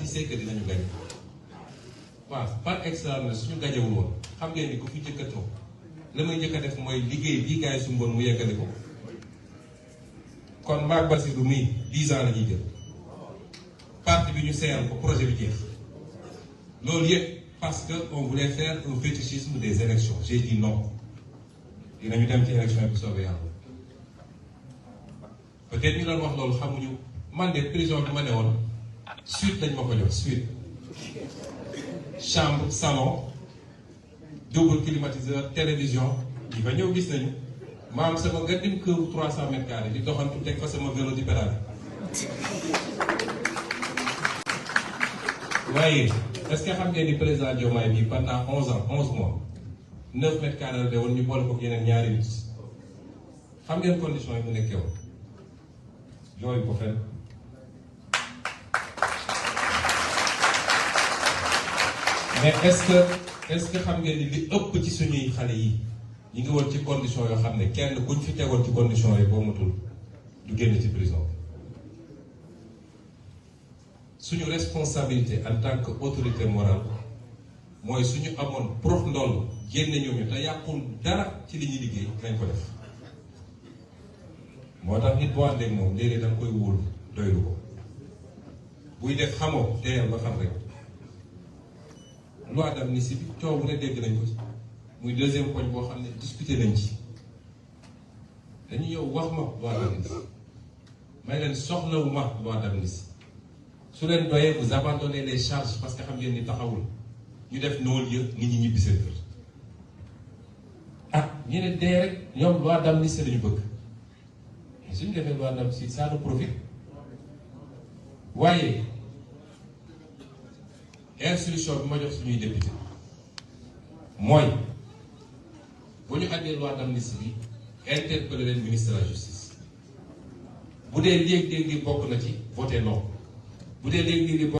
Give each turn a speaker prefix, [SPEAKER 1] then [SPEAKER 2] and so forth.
[SPEAKER 1] sait que dinañu gañ waaw par extraordinaire suñu gañewul woon xam ngeen ni ku fi njëkk a toog la may njëkk a def mooy liggéey bii gars yi su mboon mu yeggale ko kon maag Bassirou mii 10 ans la ñuy jël parti bi ñu seeyal ko projet bi jeex loolu yëpp parce que on voulait faire un fétichisme des élections j'ai dit non dinañu dem ci élection yi bu soobee yàlla peut-être ñu doon wax loolu xamuñu man de prison bi ma ne woon suite lañ ma ko jox suite chambre salon double climatiseur télévision yi fa ñëw gis nañu ma am sama gaddim këru 300 mètres carrés di doxantu teg fa sama vélo di pédale waaye est-ce que xam ngeen ni président Diomaye bi pendant 11 ans 11 mois 9 mètres carrés la de woon ñu boole ko yeneen ñaari nit xam ngeen condition yi mu nekkee woon yooyu ko fenn mais est-ce que xam ngeen ni li ëpp ci suñuy xale yi ñu ngi woon ci condition yoo xam ne kenn kuñ fi tegoon ci condition yi boo matul du génn ci prison suñu responsabilité en tant que autorité morale mooy suñu amoon prof ndoll génne ñooñu te yàqul dara ci li ñuy liggéey nañ ko def moo tax nit boo àndeek moom léeg-léeg da nga koy wóolu doylu ko buy def xamoo teyal ba xam rek loi d'amnistie bi coow bu ne dégg nañ ko ci muy deuxième poñ boo xam ne discuté nañ ci dañu ñëw wax ma loi d'amnistie may leen soxlawu ma loi d'amnistie su leen doyee vous abandonnez les charges parce que xam ngeen ni taxawul ñu def noolu yëpp nit ñi ñibbi seen kër ah ñu ne dee rek ñoom loi d'amnistie lañu bëgg suñu defee loi d'amnistie ça nous profite waaye instruction bi ma jox suñuy député mooy bu ñu àndee loi d'amnistie bi interpeller leen ministre de la justice bu dee léeg-léeg li bokk na ci voté non bu dee léeg-léeg li